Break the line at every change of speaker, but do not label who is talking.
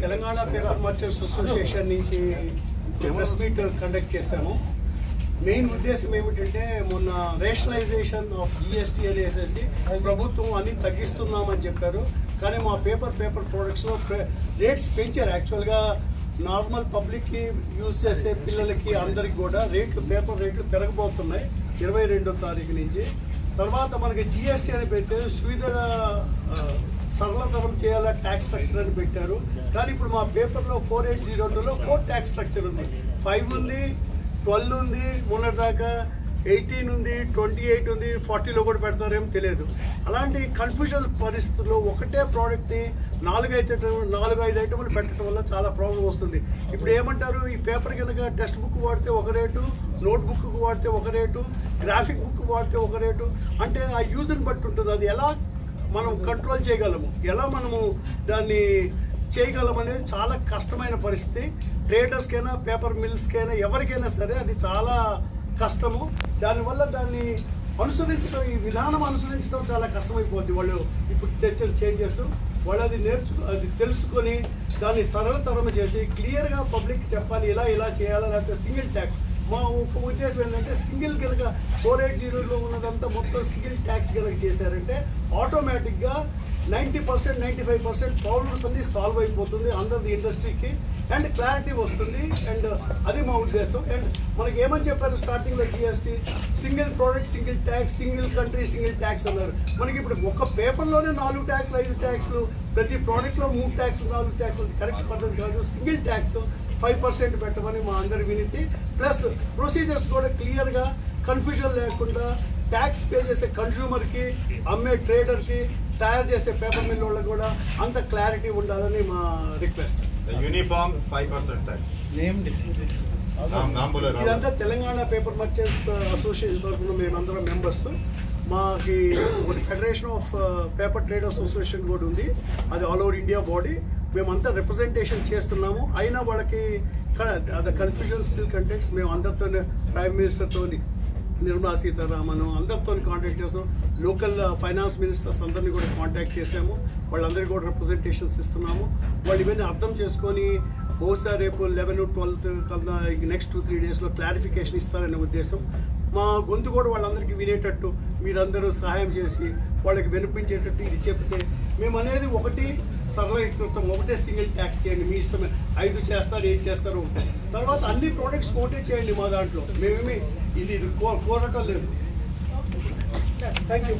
Telangana paper merchants association నుంచి press meet conduct చేశాము. Main ఉద్దేశం ఏమిటంటే మొన్న రేషనలైజేషన్ ఆఫ్ జిఎస్టీ అనేసి ప్రభుత్వం అన్ని తగ్గిస్తున్నామని చెప్పారు. కానీ మా పేపర్ ప్రోడక్ట్స్లో రేట్స్ పెంచారు. యాక్చువల్గా నార్మల్ పబ్లిక్కి యూజ్ చేసే పిల్లలకి అందరికి కూడా పేపర్ రేట్లు పెరగబోతున్నాయి 22వ తారీఖు నుంచి. తర్వాత మనకి జిఎస్టీ అని పెట్టారు, సువిధగా సరళతరం చేయాలా ట్యాక్స్ స్ట్రక్చర్ అని పెట్టారు. కానీ ఇప్పుడు మా పేపర్లో 4802లో 4 ట్యాక్స్ స్ట్రక్చర్ ఉంది. 5 ఉంది, 12 ఉంది, మొన్నటిదాకా 18 ఉంది, 28 ఉంది, 40లో కూడా పెడతారేమో తెలియదు. అలాంటి కన్ఫ్యూజన్ పరిస్థితుల్లో ఒకటే ప్రోడక్ట్ని 4-5 ఐటమ్లు పెట్టడం వల్ల చాలా ప్రాబ్లం వస్తుంది. ఇప్పుడు ఏమంటారు, ఈ పేపర్ కనుక టెక్స్ట్ బుక్ వాడితే ఒక రేటు, నోట్ బుక్ వాడితే ఒక రేటు, గ్రాఫిక్ బుక్ వాడితే ఒక రేటు, అంటే ఆ యూజ్ని బట్టి ఉంటుంది. అది ఎలా మనం కంట్రోల్ చేయగలము, ఎలా మనము దాన్ని చేయగలం అనేది చాలా కష్టమైన పరిస్థితి. ట్రేడర్స్కైనా పేపర్ మిల్స్కైనా ఎవరికైనా సరే అది చాలా కష్టము. దానివల్ల దాన్ని అనుసరించడం, ఈ విధానం అనుసరించడం చాలా కష్టమైపోద్ది. వాళ్ళు ఇప్పుడు తెచ్చిన చేంజెస్ వాళ్ళు అది తెలుసుకొని దాన్ని సరళతరం చేసి క్లియర్గా పబ్లిక్ చెప్పాలి, ఇలా చేయాలి. లేకపోతే సింగిల్ ట్యాక్స్ మా ఒక ఉద్దేశం ఏంటంటే సింగిల్ కనుక 4802లో ఉన్నదంతా మొత్తం సింగిల్ ట్యాక్స్ కనుక చేశారంటే ఆటోమేటిక్గా 90% 95% ప్రాబ్లమ్స్ అన్ని సాల్వ్ అయిపోతుంది అందరి ఇండస్ట్రీకి అండ్ క్లారిటీ వస్తుంది. అండ్ అది మా ఉద్దేశం. అండ్ మనకి ఏమని చెప్పారు స్టార్టింగ్లో, GST single product single tax, single country single tax అన్నారు. మనకి ఇప్పుడు ఒక పేపర్లోనే 4 ట్యాక్స్లు 5 ట్యాక్స్లు, ప్రతి ప్రోడక్ట్లో 3 ట్యాక్స్లు 4 ట్యాక్స్లు, కరెక్ట్ పద్ధతి కాదు. సింగిల్ ట్యాక్స్ 5% పెట్టమని మా అందరి వినతి. ప్లస్ ప్రొసీజర్స్ కూడా క్లియర్గా కన్ఫ్యూజన్ లేకుండా ట్యాక్స్ పే చేసే కన్స్యూమర్కి, అమ్మే ట్రేడర్కి, తయారు చేసే పేపర్ మిల్ వాళ్ళకి కూడా అంత క్లారిటీ ఉండాలని మా రిక్వెస్ట్.
Uniform 5% tax.
ఇదంతా తెలంగాణ పేపర్ మర్చెంట్స్ అసోసియేషన్ తరఫున మేమందరం మెంబర్స్. మాకి ఒకటి federation of paper traders association కూడా ఉంది, అది ఆల్ ఓవర్ ఇండియా బాడీ. మేమంతా రిప్రజెంటేషన్ చేస్తున్నాము. అయినా వాళ్ళకి కన్ఫ్యూజన్ స్టిల్ కంటెంట్స్. మేము అందరితో, ప్రైమ్ మినిస్టర్తో, నిర్మలా సీతారామన్ అందరితో కాంటాక్ట్ చేస్తాం. లోకల్ ఫైనాన్స్ మినిస్టర్స్ అందరినీ కూడా కాంటాక్ట్ చేసాము. వాళ్ళందరికీ కూడా రిప్రజెంటేషన్స్ ఇస్తున్నాము. వాళ్ళు ఇవన్నీ అర్థం చేసుకొని బహుశా రేపు 11, 12 కన్నా నెక్స్ట్ 2-3 డేస్లో క్లారిఫికేషన్ ఇస్తారనే ఉద్దేశం. మా గొంతు కూడా వాళ్ళందరికీ వినేటట్టు మీరందరూ సహాయం చేసి వాళ్ళకి వినిపించేటట్టు ఇది చెప్తే, మేము అనేది ఒకటి సరళీకృతం, ఒకటే సింగిల్ ట్యాక్స్ చేయండి, మీ ఇష్టమే. 5 చేస్తారు, 8 చేస్తారు, ఒకటే. తర్వాత అన్ని ప్రోడక్ట్స్ ఒకటే చేయండి. మా దాంట్లో మేమేమి ఇది కోరటం లేదు. Thank you.